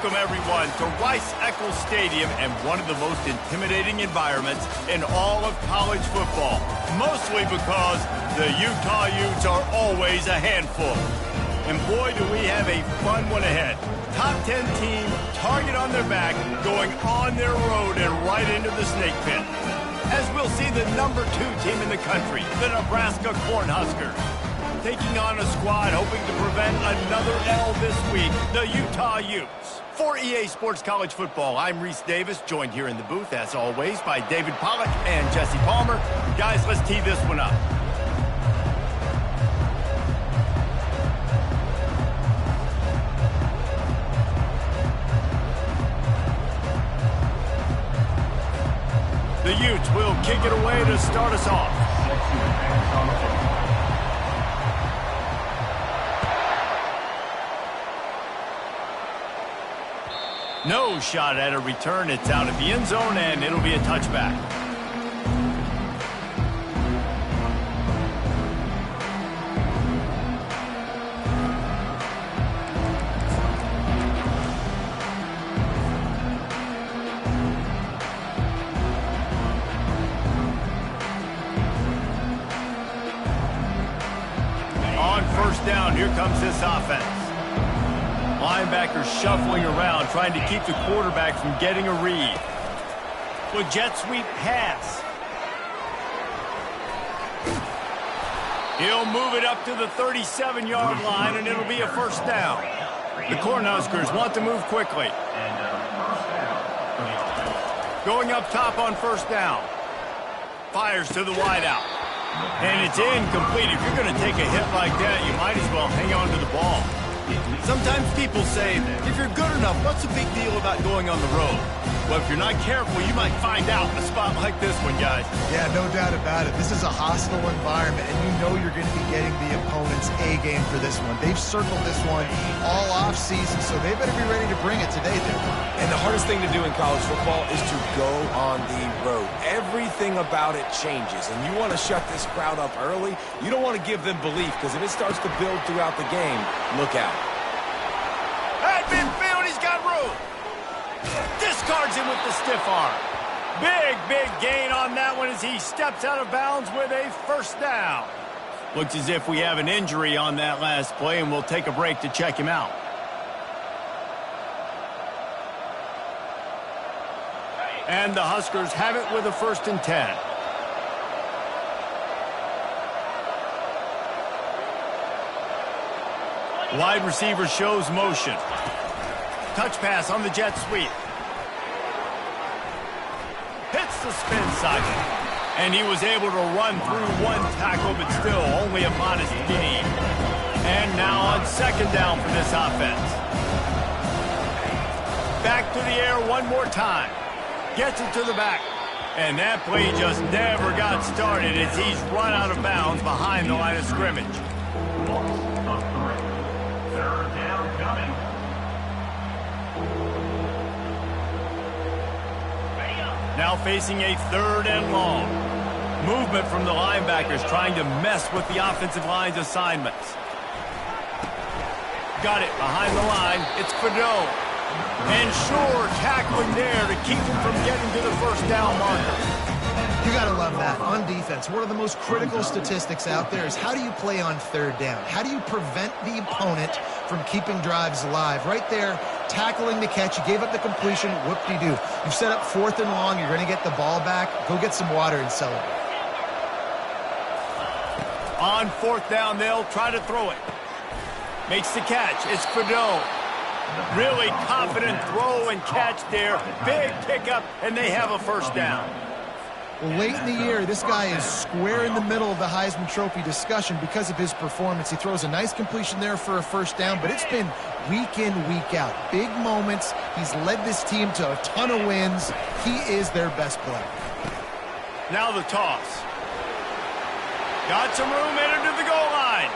Welcome, everyone, to Rice-Eccles Stadium and one of the most intimidating environments in all of college football, mostly because the Utah Utes are always a handful. And boy, do we have a fun one ahead. Top 10 team, target on their back, going on their road and right into the snake pit. As we'll see the number 2 team in the country, the Nebraska Cornhuskers, taking on a squad hoping to prevent another L this week, the Utah Utes. For EA Sports College Football, I'm Reese Davis, joined here in the booth, as always, by David Pollack and Jesse Palmer. Guys, let's tee this one up. The Utes will kick it away to start us off. No shot at a return. It's out of the end zone, and it'll be a touchback. On first down, here comes this offense. Linebackers shuffling around, trying to keep the quarterback from getting a read. With jet sweep pass. He'll move it up to the 37-yard line, and it'll be a first down. The Cornhuskers want to move quickly. Going up top on first down. Fires to the wideout. And it's incomplete. If you're going to take a hit like that, you might as well hang on to the ball. Sometimes people say, if you're good enough, what's the big deal about going on the road? Well, if you're not careful, you might find out in a spot like this one, guys. Yeah, no doubt about it. This is a hostile environment, and you know you're going to be getting the opponent's A game for this one. They've circled this one all off season, so they better be ready to bring it today, there. And the hardest thing to do in college football is to go on the road. Everything about it changes, and you want to shut this crowd up early. You don't want to give them belief, because if it starts to build throughout the game, look out. At midfield, he's got room. Discards him with the stiff arm. Big gain on that one as he steps out of bounds with a first down. Looks as if we have an injury on that last play, and we'll take a break to check him out. And the Huskers have it with a 1st and 10. Wide receiver shows motion. Touch pass on the jet sweep. Hits the spin cycle. And he was able to run through one tackle, but still only a modest gain. And now on second down for this offense. Back to the air one more time. Gets it to the back. And that play just never got started as he's run out of bounds behind the line of scrimmage. Now facing a 3rd and long. Movement from the linebackers trying to mess with the offensive line's assignments. Got it behind the line. It's Fedot. And sure, tackling there to keep him from getting to the first down marker. You got to love that. On defense, one of the most critical statistics out there is how do you play on 3rd down? How do you prevent the opponent from keeping drives alive? Right there, tackling the catch. You gave up the completion. Whoop-de-doo. You've set up 4th and long. You're going to get the ball back. Go get some water and celebrate. On 4th down, they'll try to throw it. Makes the catch. It's Fedot. Really confident throw and catch there. Big pickup, and they have a first down. Well, late in the year, this guy is square in the middle of the Heisman Trophy discussion because of his performance. He throws a nice completion there for a first down, but it's been week in, week out. Big moments. He's led this team to a ton of wins. He is their best player. Now the toss. Got some room headed to the goal line.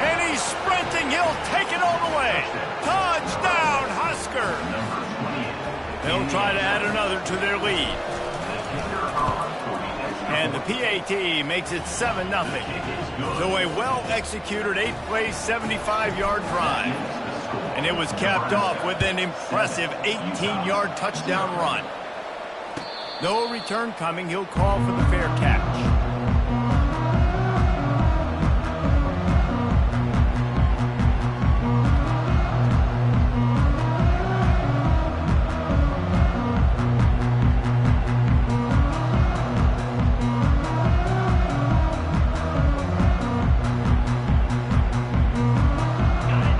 And he's sprinting. He'll take it all the way. Touchdown, Husker. They'll try to add another to their lead. And the PAT makes it 7-0. So a well-executed 8-play, 75-yard drive. And it was capped off with an impressive 18-yard touchdown run. No return coming. He'll call for the fair catch.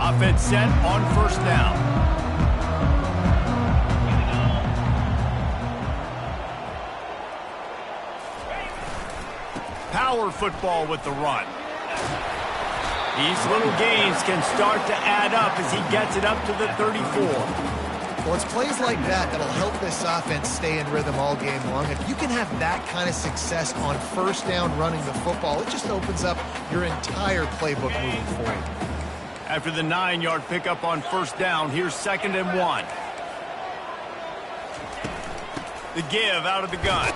Offense set on first down. Power football with the run. These little gains can start to add up as he gets it up to the 34. Well, it's plays like that that'll help this offense stay in rhythm all game long. If you can have that kind of success on first down running the football, it just opens up your entire playbook moving forward. After the 9-yard pickup on first down, here's 2nd and 1. The give out of the gun.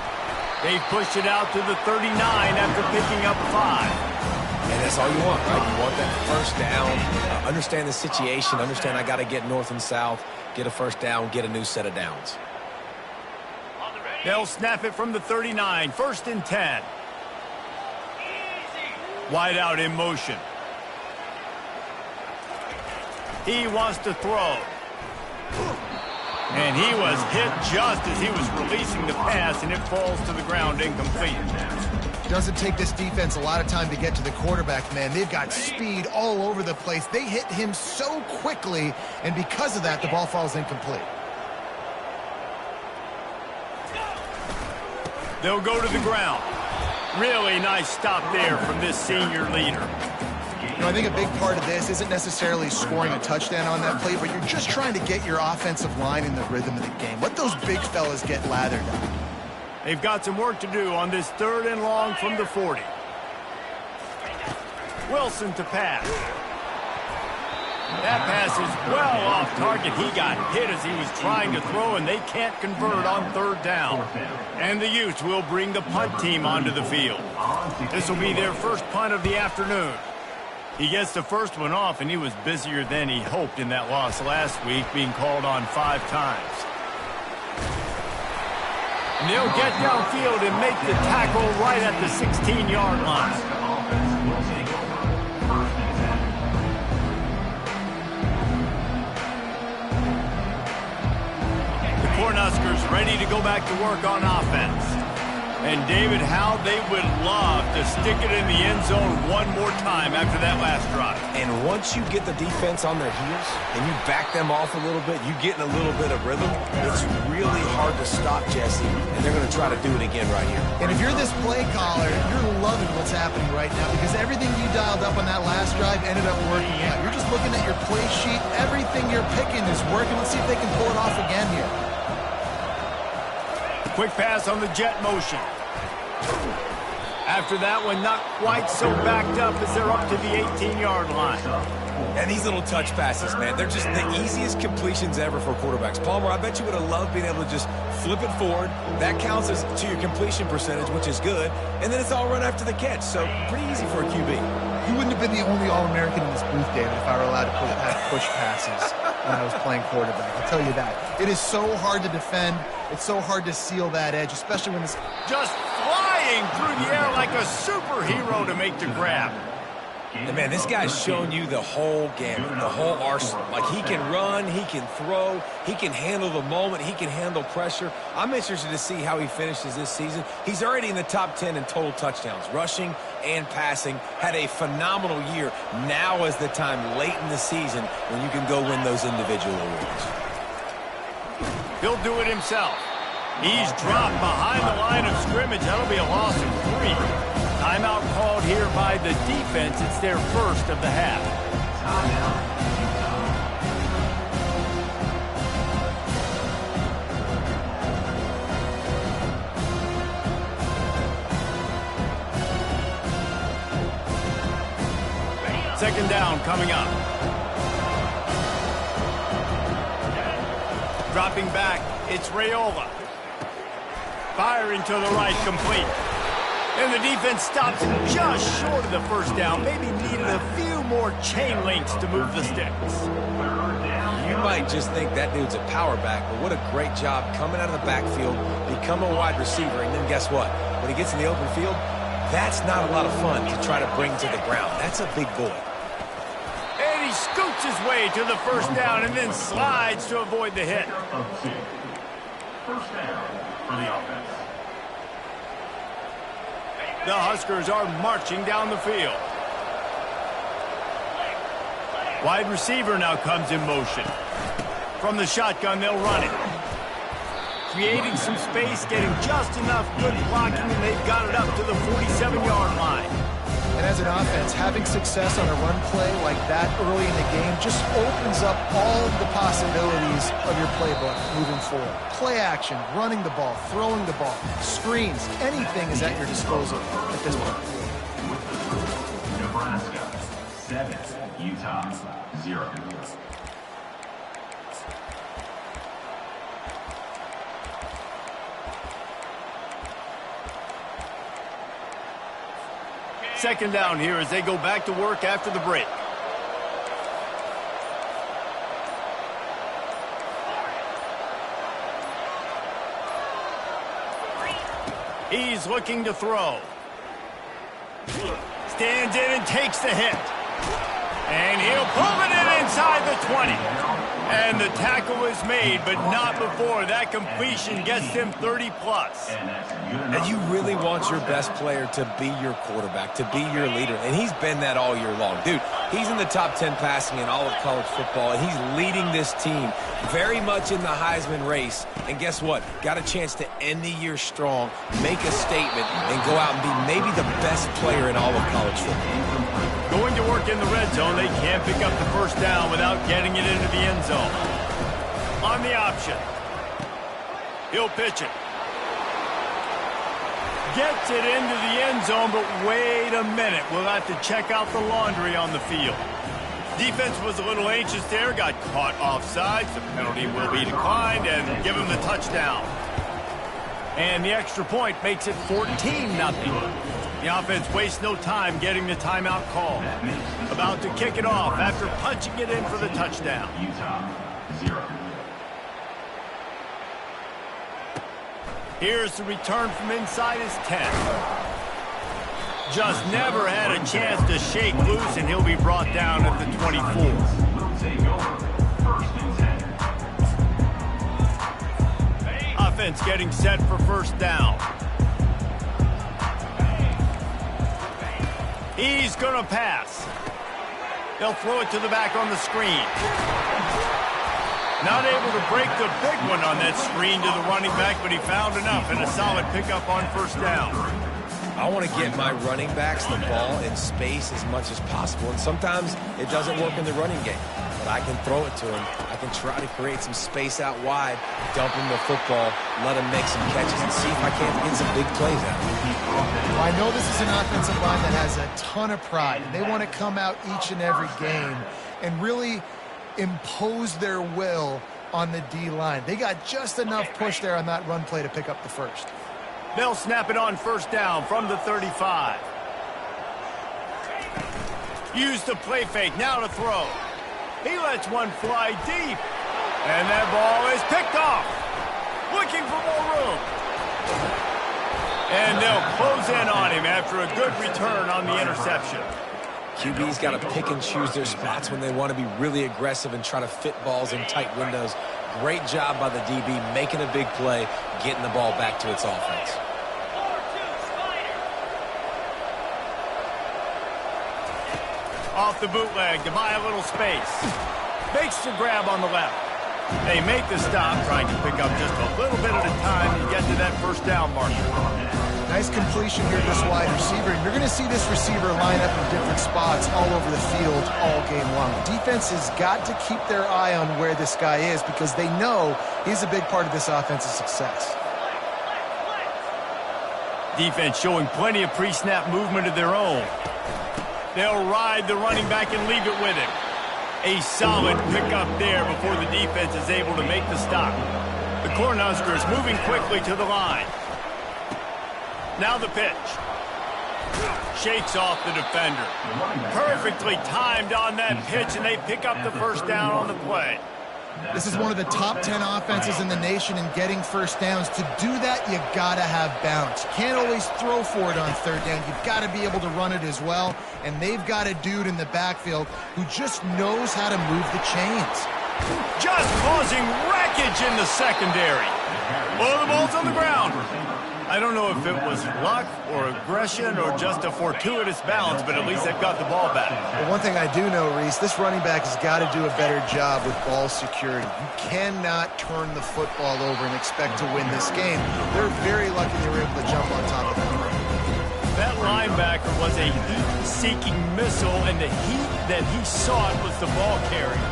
They pushed it out to the 39 after picking up 5. And that's all you want, right? You want that first down. Understand the situation. Understand I got to get north and south, get a first down, get a new set of downs. They'll snap it from the 39. 1st and 10. Wide out in motion. He wants to throw. And he was hit just as he was releasing the pass, and it falls to the ground incomplete. Doesn't take this defense a lot of time to get to the quarterback, man. They've got speed all over the place. They hit him so quickly, and because of that, the ball falls incomplete. They'll go to the ground. Really nice stop there from this senior leader. You know, I think a big part of this isn't necessarily scoring a touchdown on that play, but you're just trying to get your offensive line in the rhythm of the game. Let those big fellas get lathered up. They've got some work to do on this 3rd and long from the 40. Wilson to pass. That pass is well off target. He got hit as he was trying to throw, and they can't convert on 3rd down. And the Utes will bring the punt team onto the field. This will be their first punt of the afternoon. He gets the first one off, and he was busier than he hoped in that loss last week, being called on 5 times. And they'll get downfield and make the tackle right at the 16-yard line. The Cornhuskers ready to go back to work on offense. And, David, how they would love to stick it in the end zone one more time after that last drive. And once you get the defense on their heels and you back them off a little bit, you get in a little bit of rhythm, it's really hard to stop, Jesse, and they're going to try to do it again right here. And if you're this play caller, you're loving what's happening right now because everything you dialed up on that last drive ended up working out. You're just looking at your play sheet. Everything you're picking is working. Let's see if they can pull it off again here. Quick pass on the jet motion. After that one, not quite so backed up as they're up to the 18-yard line. And these little touch passes, man, they're just the easiest completions ever for quarterbacks. Palmer, I bet you would have loved being able to just flip it forward. That counts as to your completion percentage, which is good. And then it's all run after the catch, so pretty easy for a QB. You wouldn't have been the only All-American in this booth, David, if I were allowed to have push passes when I was playing quarterback. I'll tell you that. It is so hard to defend. It's so hard to seal that edge, especially when it's just flying through the air like a superhero to make the grab. And man, this guy's shown you the whole gamut, the whole arsenal. Like, he can run, he can throw, he can handle the moment, he can handle pressure. I'm interested to see how he finishes this season. He's already in the top 10 in total touchdowns, rushing and passing. Had a phenomenal year. Now is the time late in the season when you can go win those individual awards. He'll do it himself. He's dropped behind the line of scrimmage. That'll be a loss of 3. Timeout called here by the defense. It's their first of the half. Second down coming up. Dropping back, it's Raiola. Firing to the right, complete. And the defense stops him just short of the first down. Maybe needed a few more chain links to move the sticks. You might just think that dude's a power back, but what a great job coming out of the backfield, become a wide receiver, and then guess what? When he gets in the open field, that's not a lot of fun to try to bring to the ground. That's a big boy. And he scoots his way to the first down and then slides to avoid the hit. First down for the offense. The Huskers are marching down the field. Wide receiver now comes in motion. From the shotgun, they'll run it. Creating some space, getting just enough good blocking, and they've got it up to the 47-yard line. And as an offense, having success on a run play like that early in the game just opens up all of the possibilities of your playbook moving forward. Play action, running the ball, throwing the ball, screens, anything is at your disposal at this point. Nebraska 7, Utah 0. Second down here as they go back to work after the break. He's looking to throw. Stands in and takes the hit. And he'll pull it in inside the 20. And the tackle is made, but not before that completion gets him 30-plus. And you really want your best player to be your quarterback, to be your leader. And he's been that all year long. Dude, he's in the top 10 passing in all of college football, and he's leading this team very much in the Heisman race. And guess what? Got a chance to end the year strong, make a statement, and go out and be maybe the best player in all of college football. Going to work in the red zone, they can't pick up the first down without getting it into the end zone. On the option. He'll pitch it. Gets it into the end zone, but wait a minute. We'll have to check out the laundry on the field. Defense was a little anxious there, got caught offsides. The penalty will be declined and give him the touchdown. And the extra point makes it 14-0. The offense wastes no time getting the timeout call. About to kick it off after punching it in for the touchdown. Utah 0. Here's the return from inside his 10. Just never had a chance to shake loose, and he'll be brought down at the 24. Will take over. First and 10. Offense getting set for first down. He's going to pass. They'll throw it to the back on the screen. Not able to break the big one on that screen to the running back, but he found enough and a solid pickup on first down. I want to get my running backs the ball in space as much as possible, and sometimes it doesn't work in the running game. But I can throw it to him. I can try to create some space out wide, dump him the football, let him make some catches, and see if I can't get some big plays out of him. Well, I know this is an offensive line that has a ton of pride. They want to come out each and every game and really impose their will on the D-line. They got just enough push there on that run play to pick up the first. They'll snap it on first down from the 35. Use the play fake, now to throw. He lets one fly deep. And that ball is picked off. Looking for more room. And they'll close in on him after a good return on the interception. QB's got to pick and choose their spots when they want to be really aggressive and try to fit balls in tight windows. Great job by the DB making a big play, getting the ball back to its offense. Off the bootleg to buy a little space. Makes the grab on the left. They make the stop, trying to pick up just a little bit at a time to get to that first down marker. Nice completion here to this wide receiver. You're going to see this receiver line up in different spots all over the field all game long. Defense has got to keep their eye on where this guy is because they know he's a big part of this offense's success. Defense showing plenty of pre-snap movement of their own. They'll ride the running back and leave it with him. A solid pickup there before the defense is able to make the stop. The Cornhuskers moving quickly to the line. Now the pitch. Shakes off the defender. Perfectly timed on that pitch, and they pick up the first down on the play. This is one of the top 10 offenses in the nation in getting first downs. To do that, you gotta have balance. You can't always throw for it on third down. You've got to be able to run it as well. And they've got a dude in the backfield who just knows how to move the chains. Just causing wreckage in the secondary. Well, the ball's on the ground. I don't know if it was luck or aggression or just a fortuitous balance, but at least they've got the ball back. Well, one thing I do know, Reese, this running back has got to do a better job with ball security. You cannot turn the football over and expect to win this game. They're very lucky they were able to jump on top of that run. That linebacker was a heat-seeking missile, and the heat that he sought was the ball carrier.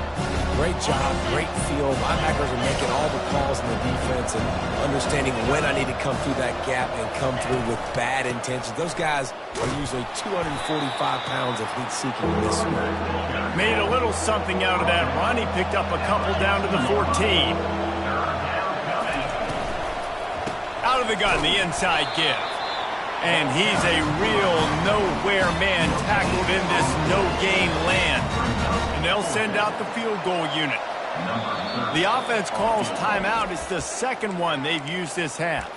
Great job, great field. Linebackers are making all the calls in the defense and understanding when I need to come through that gap and come through with bad intentions. Those guys are usually 245 pounds of heat-seeking in this one. Made a little something out of that run. He picked up a couple down to the 14. Out of the gun, the inside give. And he's a real nowhere man tackled in this no-gain land. And they'll send out the field goal unit. The offense calls timeout. It's the second one they've used this half.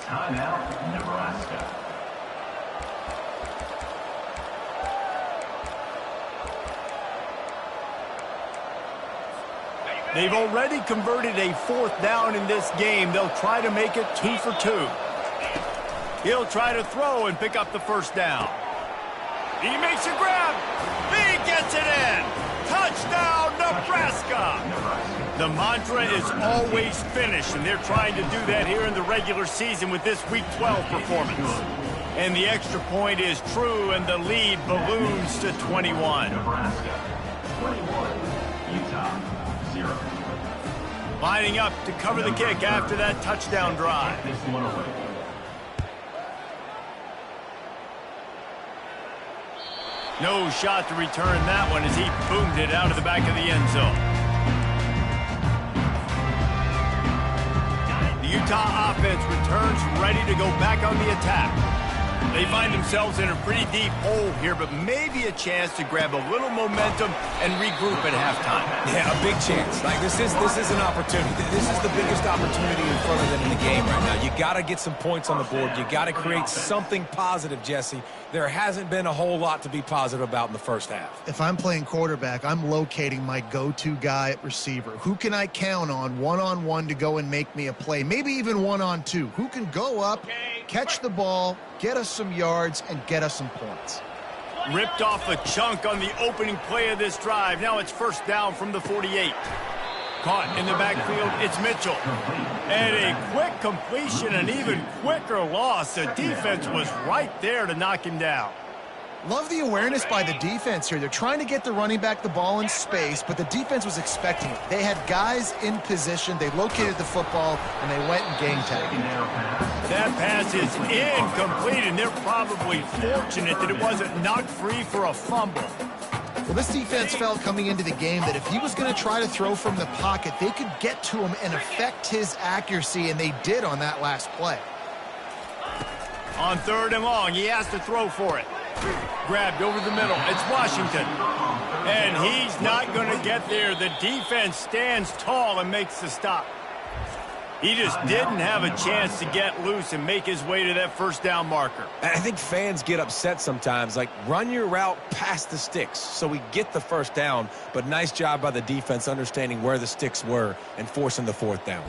Timeout, Nebraska. They've already converted a fourth down in this game. They'll try to make it 2 for 2. He'll try to throw and pick up the first down. He makes a grab. He gets it in. Touchdown, Nebraska. The mantra is always finish, and they're trying to do that here in the regular season with this Week 12 performance. And the extra point is true, and the lead balloons to 21. Nebraska 21, Utah 0. Lining up to cover the kick after that touchdown drive. This one away. No shot to return that one as he boomed it out of the back of the end zone. The Utah offense returns ready to go back on the attack. They find themselves in a pretty deep hole here, but maybe a chance to grab a little momentum and regroup at halftime. Yeah, a big chance. Like this is an opportunity. This is the biggest opportunity in front of them in the game right now. You got to get some points on the board. You got to create something positive, Jesse. There hasn't been a whole lot to be positive about in the first half. If I'm playing quarterback, I'm locating my go-to guy at receiver. Who can I count on one-on-one to go and make me a play? Maybe even one-on-two. Who can go up, catch the ball, get us some yards, and get us some points? Ripped off a chunk on the opening play of this drive. Now it's first down from the 48. Caught in the backfield, it's Mitchell. And a quick completion, an even quicker loss. The defense was right there to knock him down. Love the awareness by the defense here. They're trying to get the running back the ball in space, but the defense was expecting it. They had guys in position. They located the football, and they went and game tagged. That pass is incomplete, and they're probably fortunate that it wasn't knocked free for a fumble. Well, this defense felt coming into the game that if he was going to try to throw from the pocket, they could get to him and affect his accuracy, and they did on that last play. On third and long, he has to throw for it. Grabbed over the middle. It's Washington. And he's not going to get there. The defense stands tall and makes the stop. He just didn't have a chance to get loose and make his way to that first down marker. I think fans get upset sometimes. Like, run your route past the sticks so we get the first down. But nice job by the defense understanding where the sticks were and forcing the fourth down.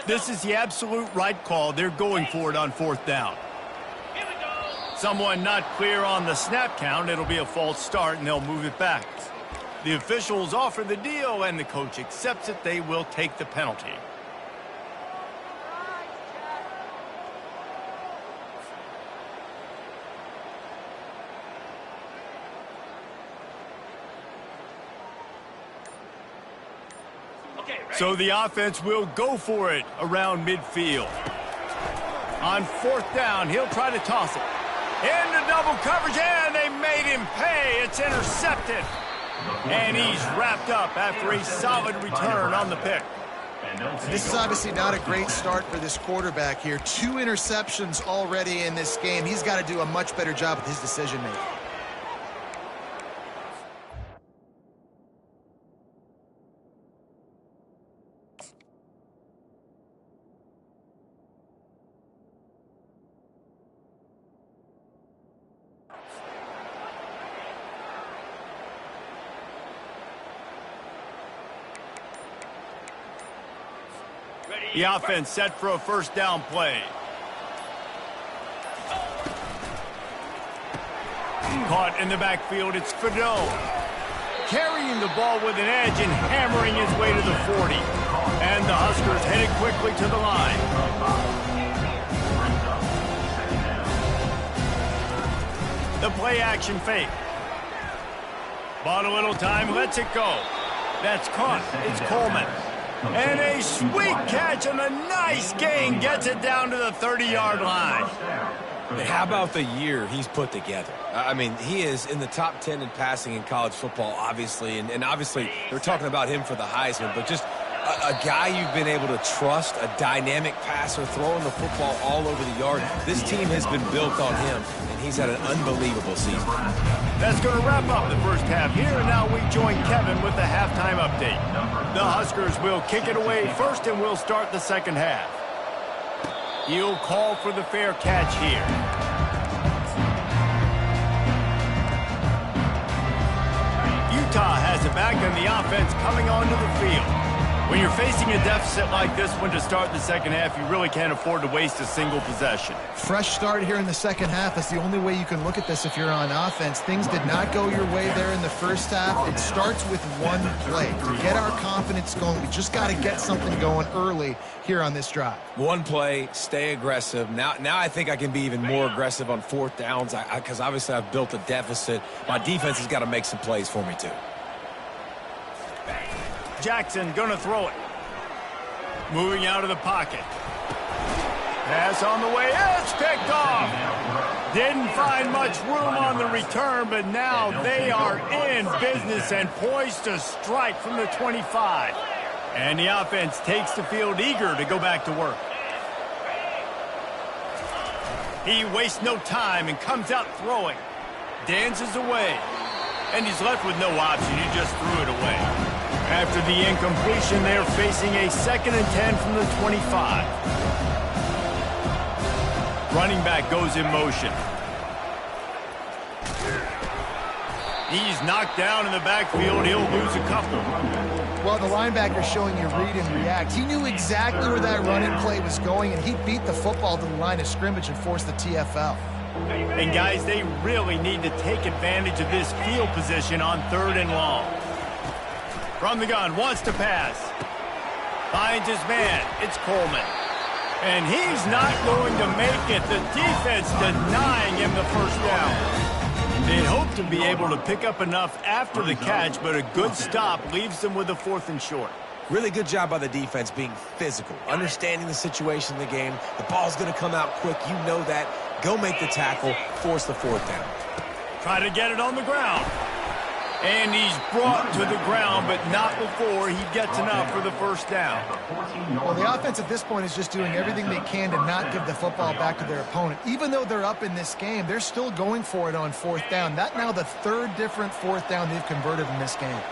This is the absolute right call. They're going for it on fourth down. Someone not clear on the snap count. It'll be a false start, and they'll move it back. The officials offer the deal, and the coach accepts it. They will take the penalty. So the offense will go for it around midfield. On fourth down, he'll try to toss it. Into double coverage, and they made him pay. It's intercepted. And he's wrapped up after a solid return on the pick. This is obviously not a great start for this quarterback here. 2 interceptions already in this game. He's got to do a much better job with his decision-making. The offense set for a first down play. Caught in the backfield, it's Fado. Carrying the ball with an edge and hammering his way to the 40. And the Huskers headed quickly to the line. The play action fake. Bought a little time, lets it go. That's caught, it's Coleman. And a sweet catch and a nice gain gets it down to the 30-yard line. And how about the year he's put together? I mean, he is in the top 10 in passing in college football, obviously. And obviously, they're talking about him for the Heisman. But just a guy you've been able to trust, a dynamic passer, throwing the football all over the yard. This team has been built on him, and he's had an unbelievable season. That's going to wrap up the first half here, and now we join Kevin with the halftime update. The Huskers will kick it away first, and we'll start the second half. He'll call for the fair catch here. Utah has it back, and the offense coming onto the field. When you're facing a deficit like this one to start the second half, you really can't afford to waste a single possession. Fresh start here in the second half. That's the only way you can look at this if you're on offense. Things did not go your way there in the first half. It starts with one play. To get our confidence going, we just got to get something going early here on this drive. One play, stay aggressive. Now I think I can be even more aggressive on fourth downs because obviously I've built a deficit. My defense has got to make some plays for me too. Jackson gonna throw it. Moving out of the pocket. Pass on the way. It's picked off. Didn't find much room on the return, but now they are in business and poised to strike from the 25. And the offense takes the field eager to go back to work. He wastes no time and comes out throwing. Dances away. And he's left with no option. He just threw it away. After the incompletion, they're facing a 2nd and 10 from the 25. Running back goes in motion. He's knocked down in the backfield. He'll lose a couple. Well, the linebacker's showing you read and react. He knew exactly where that running play was going, and he beat the football to the line of scrimmage and forced the TFL. And, guys, they really need to take advantage of this field position on 3rd and long. From the gun, wants to pass. Finds his man. It's Coleman. And he's not going to make it. The defense denying him the first down. They hope to be able to pick up enough after the catch, but a good stop leaves them with a 4th and short. Really good job by the defense being physical, understanding the situation in the game. The ball's going to come out quick. You know that. Go make the tackle, force the 4th down. Try to get it on the ground. And he's brought to the ground, but not before he gets enough for the first down. Well, the offense at this point is just doing everything they can to not give the football back to their opponent. Even though they're up in this game, they're still going for it on 4th down. That now the 3rd different 4th down they've converted in this game.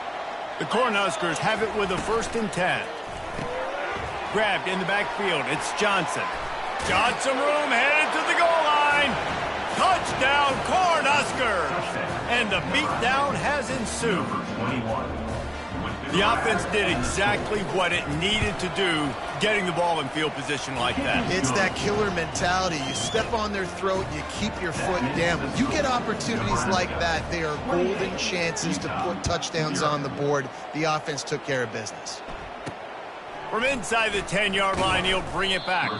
The Cornhuskers have it with a 1st and 10. Grabbed in the backfield, it's Johnson. Got some room, headed to the goal line. Touchdown, Cornhuskers! And the beatdown has ensued. The offense did exactly what it needed to do, getting the ball in field position like that. It's that killer mentality. You step on their throat, you keep your foot down. When you get opportunities like that, they are golden chances to put touchdowns on the board. The offense took care of business. From inside the 10-yard line, he'll bring it back.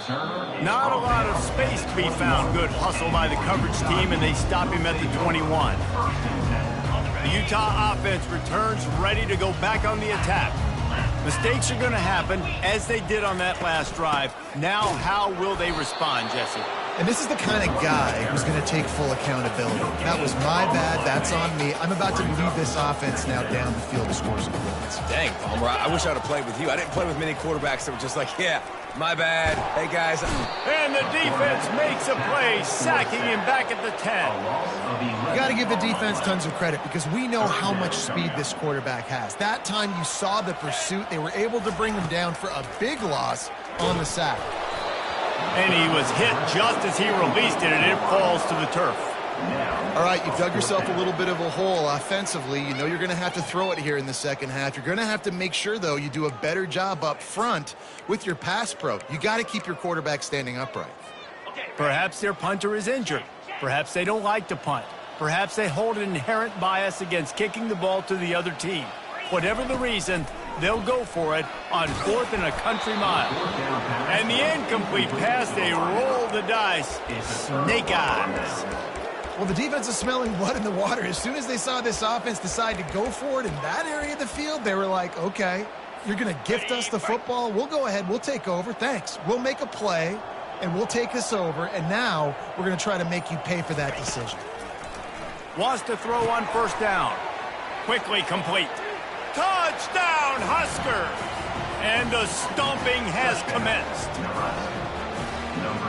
Not a lot of space to be found. Good hustle by the coverage team, and they stop him at the 21. The Utah offense returns ready to go back on the attack. Mistakes are going to happen, as they did on that last drive. Now, how will they respond, Jesse? And this is the kind of guy who's going to take full accountability. That was my bad. That's on me. I'm about to lead this offense now down the field to score some points. Dang, Palmer, I wish I would have played with you. I didn't play with many quarterbacks that were just like, yeah, my bad. Hey, guys. And the defense makes a play, sacking him back at the 10. You got to give the defense tons of credit because we know how much speed this quarterback has. That time you saw the pursuit. They were able to bring him down for a big loss on the sack. And he was hit just as he released it, and it falls to the turf. All right, you've dug yourself a little bit of a hole offensively. You know you're going to have to throw it here in the second half. You're going to have to make sure, though, you do a better job up front with your pass pro. You got to keep your quarterback standing upright. Perhaps their punter is injured. Perhaps they don't like to punt. Perhaps they hold an inherent bias against kicking the ball to the other team. Whatever the reason, they'll go for it on 4th and a country mile. And the incomplete pass, they roll the dice. Snake eyes. Well, the defense is smelling blood in the water. As soon as they saw this offense decide to go for it in that area of the field, they were like, okay, you're going to gift us the football. We'll go ahead. We'll take over. Thanks. We'll make a play, and we'll take this over. And now we're going to try to make you pay for that decision. Wants to throw on 1st down. Quickly complete. Touchdown, Huskers! And the stomping has commenced.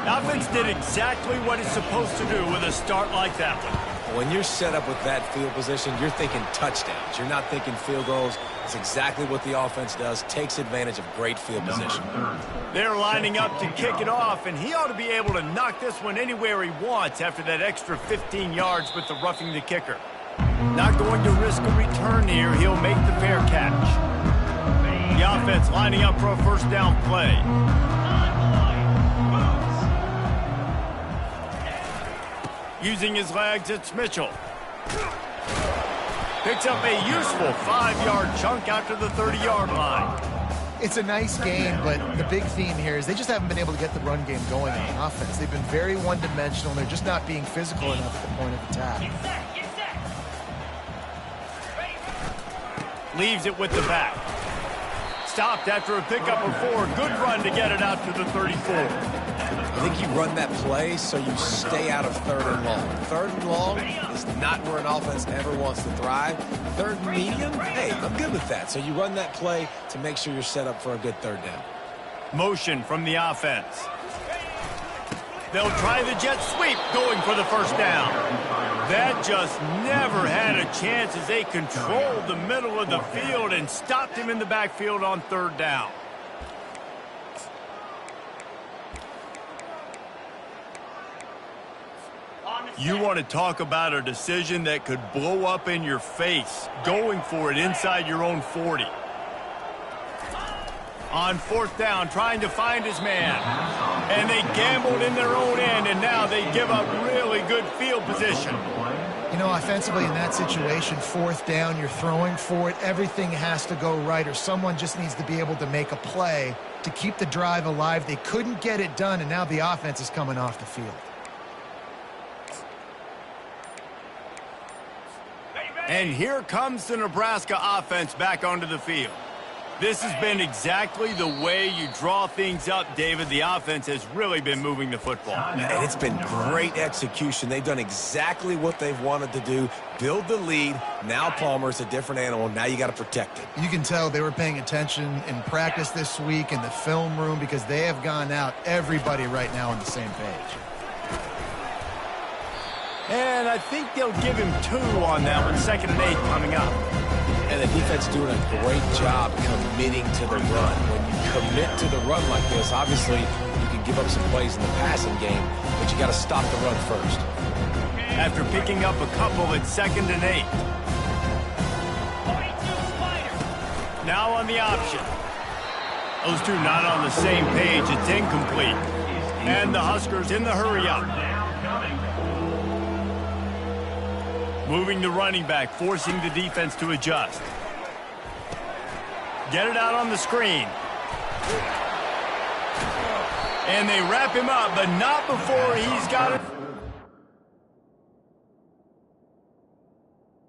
The offense did exactly what it's supposed to do with a start like that one. When you're set up with that field position, you're thinking touchdowns. You're not thinking field goals. It's exactly what the offense does, takes advantage of great field position. They're lining up to kick it off, and he ought to be able to knock this one anywhere he wants after that extra 15 yards with the roughing the kicker. Not going to risk a return here. He'll make the fair catch. The offense lining up for a 1st down play. Using his legs, it's Mitchell. Picks up a useful 5-yard chunk after the 30-yard line. It's a nice game, but the big theme here is they just haven't been able to get the run game going on offense. They've been very one-dimensional, and they're just not being physical enough at the point of attack. Leaves it with the back. Stopped after a pickup of 4. Good run to get it out to the 34. I think you run that play so you stay out of 3rd and long. 3rd and long is not where an offense ever wants to thrive. 3rd and medium, hey, I'm good with that. So you run that play to make sure you're set up for a good 3rd down. Motion from the offense. They'll try the jet sweep, going for the 1st down. That just never had a chance as they controlled the middle of the field and stopped him in the backfield on 3rd down. You want to talk about a decision that could blow up in your face, going for it inside your own 40. On 4th down, trying to find his man. And they gambled in their own end, and now they give up really good field position. You know, offensively in that situation, 4th down, you're throwing for it. Everything has to go right, or someone just needs to be able to make a play to keep the drive alive. They couldn't get it done, and now the offense is coming off the field. And here comes the Nebraska offense back onto the field. This has been exactly the way you draw things up, David. The offense has really been moving the football. And it's been great execution. They've done exactly what they've wanted to do. Build the lead. Now Palmer's a different animal. Now you got to protect it. You can tell they were paying attention in practice this week in the film room because they have gone out, everybody right now on the same page. And I think they'll give him 2 on that one. 2nd and 8 coming up. And the defense doing a great job committing to the run. When you commit to the run like this, obviously you can give up some plays in the passing game, but you got to stop the run first. After picking up a couple at 2nd and 8. Now on the option. Those two not on the same page. It's incomplete. And the Huskers in the hurry up. Moving the running back, forcing the defense to adjust. Get it out on the screen. And they wrap him up, but not before he's got it.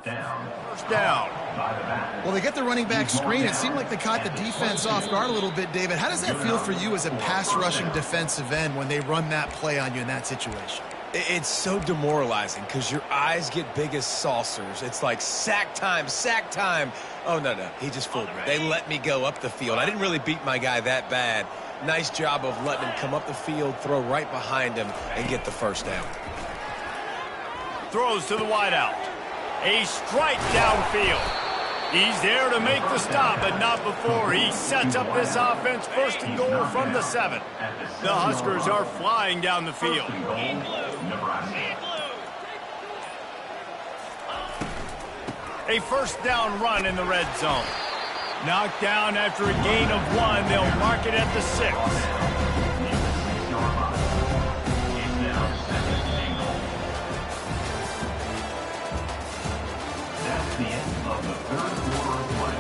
Down. 1st down. By the back. Well, they get the running back screen. It seemed like they caught the defense off guard a little bit, David. How does that feel for you as a pass-rushing defensive end when they run that play on you in that situation? It's so demoralizing because your eyes get big as saucers. It's like sack time, sack time. Oh, no, he just fooled me. They let me go up the field. I didn't really beat my guy that bad. Nice job of letting him come up the field, throw right behind him, and get the first down. Throws to the wideout. A strike downfield. He's there to make the stop, but not before he sets up this offense first and goal from the 7. The Huskers are flying down the field. A first down run in the red zone. Knocked down after a gain of 1. They'll mark it at the 6. That's the end of the third quarter of play.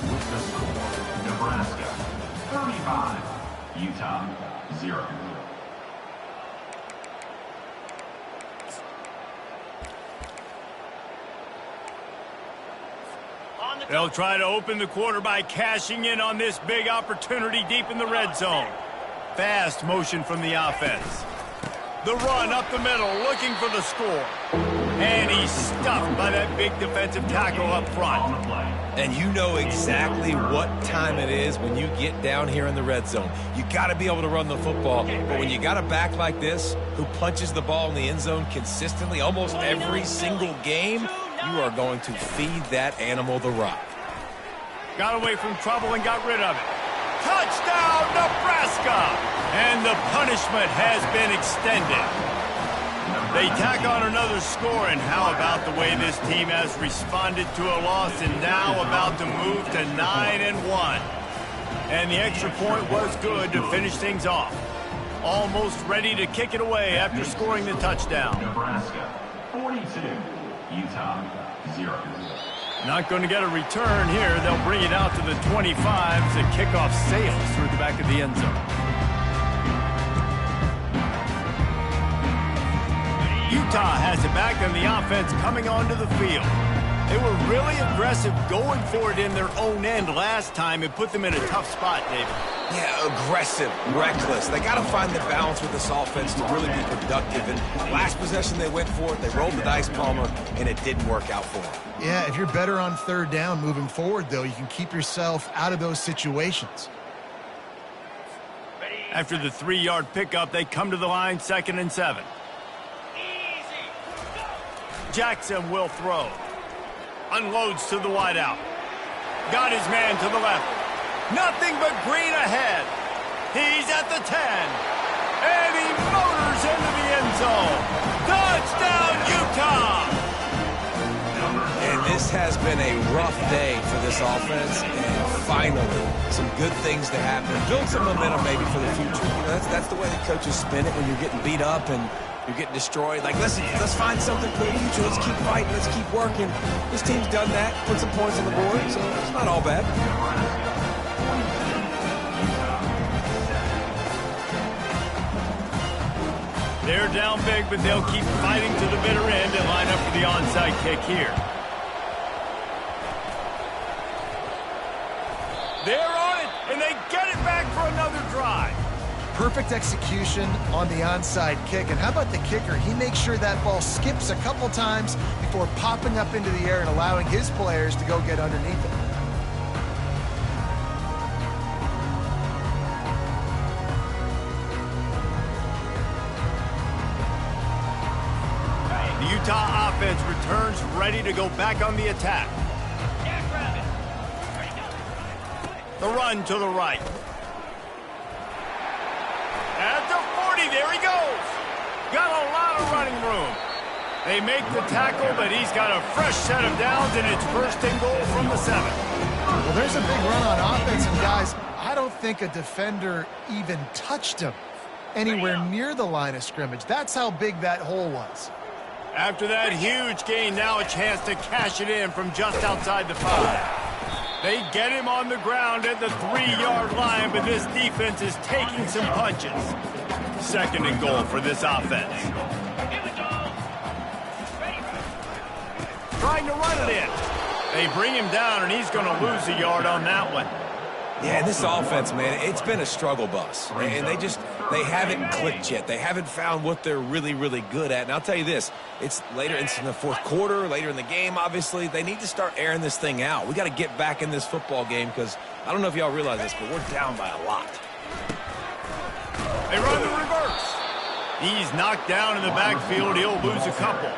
With the score, Nebraska 35, Utah 0. They'll try to open the quarter by cashing in on this big opportunity deep in the red zone. Fast motion from the offense. The run up the middle, looking for the score. And he's stuffed by that big defensive tackle up front. And you know exactly what time it is when you get down here in the red zone. You got to be able to run the football. But when you got a back like this who punches the ball in the end zone consistently almost every single game, you are going to feed that animal the rock. Got away from trouble and got rid of it. Touchdown, Nebraska! And the punishment has been extended. They tack on another score, and how about the way this team has responded to a loss and now about to move to 9-1. And the extra point was good to finish things off. Almost ready to kick it away after scoring the touchdown. Nebraska 42, Utah 0. Not going to get a return here. They'll bring it out to the 25 as the kickoff sails through the back of the end zone. Utah has it back on the offense coming onto the field. They were really aggressive going for it in their own end last time and put them in a tough spot, David. Yeah, aggressive, reckless. They got to find the balance with this offense to really be productive. And last possession they went for it, they rolled the dice, Palmer, and it didn't work out for them. Yeah, if you're better on third down moving forward, though, you can keep yourself out of those situations. After the 3-yard pickup, they come to the line 2nd and 7. Jackson will throw. Unloads to the wideout. Got his man to the left. Nothing but green ahead. He's at the 10. And he motors into the end zone. Touchdown, Utah! And this has been a rough day for this offense. And finally, some good things to happen. Build some momentum maybe for the future. You know, that's the way the coaches spin it when you're getting beat up and you're getting destroyed. Like, let's find something for the future. Let's keep fighting. Let's keep working. This team's done that. Put some points on the board, so it's not all bad. They're down big, but they'll keep fighting to the bitter end and line up for the onside kick here. They're on it, and they get it back for another drive. Perfect execution on the onside kick. And how about the kicker? He makes sure that ball skips a couple times before popping up into the air and allowing his players to go get underneath it. The Utah offense returns ready to go back on the attack. The run to the right. At the 40, there he goes. Got a lot of running room. They make the tackle, but he's got a fresh set of downs, and it's first and goal from the 7. Well, there's a big run on offense, and guys, I don't think a defender even touched him anywhere near the line of scrimmage. That's how big that hole was. After that huge gain, now a chance to cash it in from just outside the 5. They get him on the ground at the 3-yard line, but this defense is taking some punches. 2nd and goal for this offense. Trying to run it in. They bring him down, and he's going to lose a yard on that one. Yeah, and this offense, man, it's been a struggle bus. And they haven't clicked yet. They haven't found what they're really, really good at. And I'll tell you this, it's later in the fourth quarter, later in the game, obviously. They need to start airing this thing out. We got to get back in this football game because I don't know if y'all realize this, but we're down by a lot. They run the reverse. He's knocked down in the backfield. He'll lose a couple.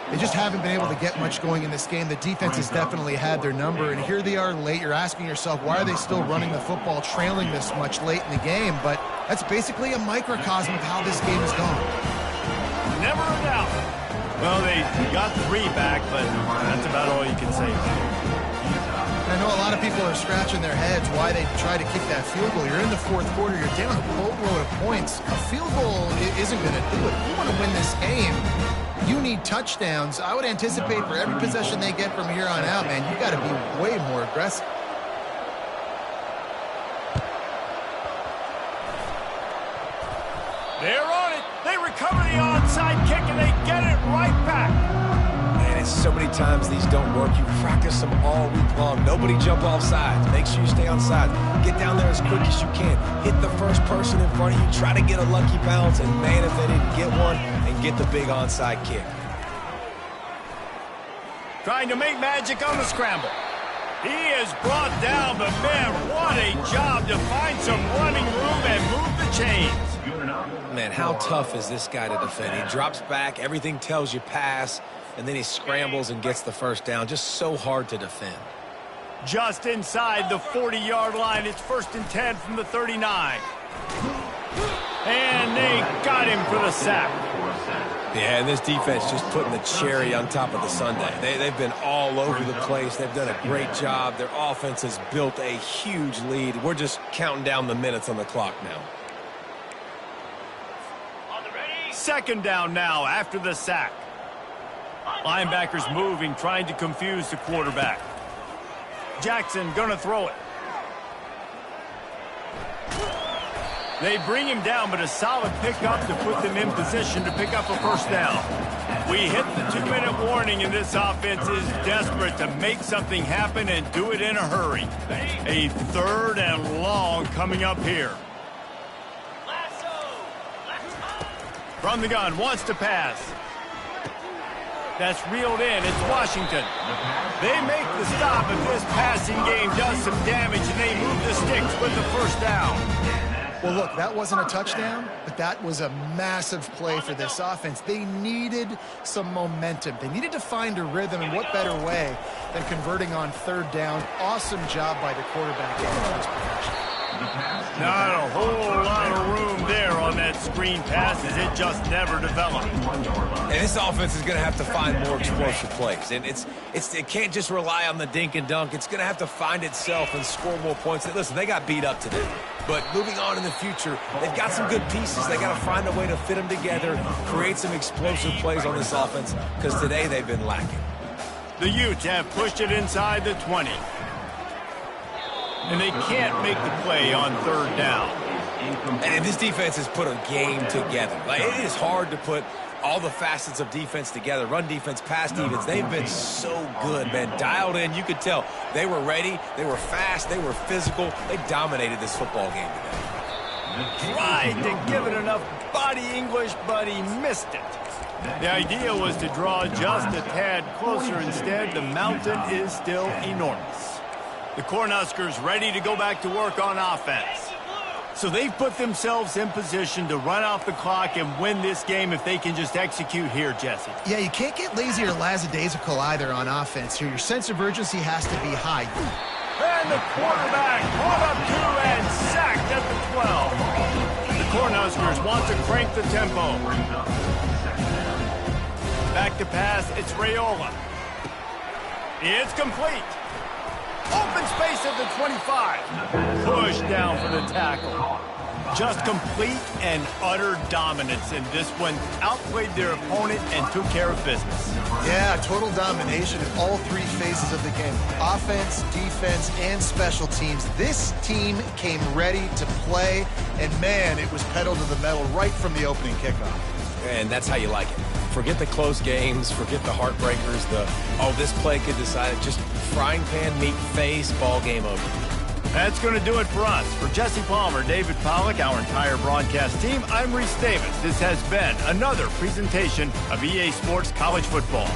They just haven't been able to get much going in this game. The defense has definitely had their number, and here they are late. You're asking yourself, why are they still running the football, trailing this much late in the game? But that's basically a microcosm of how this game has gone. Never a doubt. Well, they got 3 back, but that's about all you can say. I know a lot of people are scratching their heads why they try to kick that field goal. You're in the fourth quarter. You're down a boatload of points. A field goal isn't going to do it. If you want to win this game, you need touchdowns. I would anticipate for every possession they get from here on out, man, you got to be way more aggressive. They're on it. They recover the onside kick, and they get it right back. Man, it's so many times these don't work. You practice them all week long. Nobody jump off sides. Make sure you stay on sides. Get down there as quick as you can. Hit the first person in front of you. Try to get a lucky bounce, and man, if they didn't get one, and get the big onside kick. Trying to make magic on the scramble. He is brought down, but man, what a job to find some running room and move the chains. Man, how tough is this guy to defend? He drops back, everything tells you pass, and then he scrambles and gets the first down. Just so hard to defend. Just inside the 40-yard line. It's 1st and 10 from the 39. And they got him for the sack. Yeah, and this defense just putting the cherry on top of the sundae. They've been all over the place. They've done a great job. Their offense has built a huge lead. We're just counting down the minutes on the clock now. 2nd down now after the sack. Linebackers moving, trying to confuse the quarterback. Jackson gonna throw it. They bring him down, but a solid pickup to put them in position to pick up a 1st down. We hit the 2-minute warning, and this offense is desperate to make something happen and do it in a hurry. A 3rd and long coming up here. From the gun, wants to pass. That's reeled in. It's Washington. They make the stop, but this passing game does some damage, and they move the sticks with the 1st down. Well, look, that wasn't a touchdown, but that was a massive play for this offense. They needed some momentum. They needed to find a rhythm, and what better way than converting on 3rd down. Awesome job by the quarterback getting this possession. Not a whole lot of room there on that screen pass, as it just never developed. And this offense is going to have to find more explosive plays. And it can't just rely on the dink and dunk. It's going to have to find itself and score more points. Listen, they got beat up today. But moving on in the future, they've got some good pieces. They got to find a way to fit them together, create some explosive plays on this offense, because today they've been lacking. The Utes have pushed it inside the 20. And they can't make the play on 3rd down. And this defense has put a game together. Like, it is hard to put all the facets of defense together. Run defense, pass defense. They've been so good, man. Dialed in. You could tell they were ready. They were fast. They were physical. They dominated this football game today. Tried to give it enough body English, but he missed it. The idea was to draw just a tad closer. Instead, the mountain is still enormous. The Cornhuskers ready to go back to work on offense. So they've put themselves in position to run off the clock and win this game if they can just execute here, Jesse. Yeah, you can't get lazy or lackadaisical either on offense here. Your sense of urgency has to be high. And the quarterback brought up 2 and sacked at the 12. The Cornhuskers want to crank the tempo. Back to pass, it's Raiola. It's complete. Open space at the 25. Push down for the tackle. Just complete and utter dominance, and this one outplayed their opponent and took care of business. Yeah, total domination in all 3 phases of the game. Offense, defense, and special teams. This team came ready to play, and man, it was pedal to the metal right from the opening kickoff. And that's how you like it. Forget the close games, forget the heartbreakers, this play could decide it. Just frying pan, meat face, ball game over. That's going to do it for us. For Jesse Palmer, David Pollack, our entire broadcast team, I'm Reese Davis. This has been another presentation of EA Sports College Football.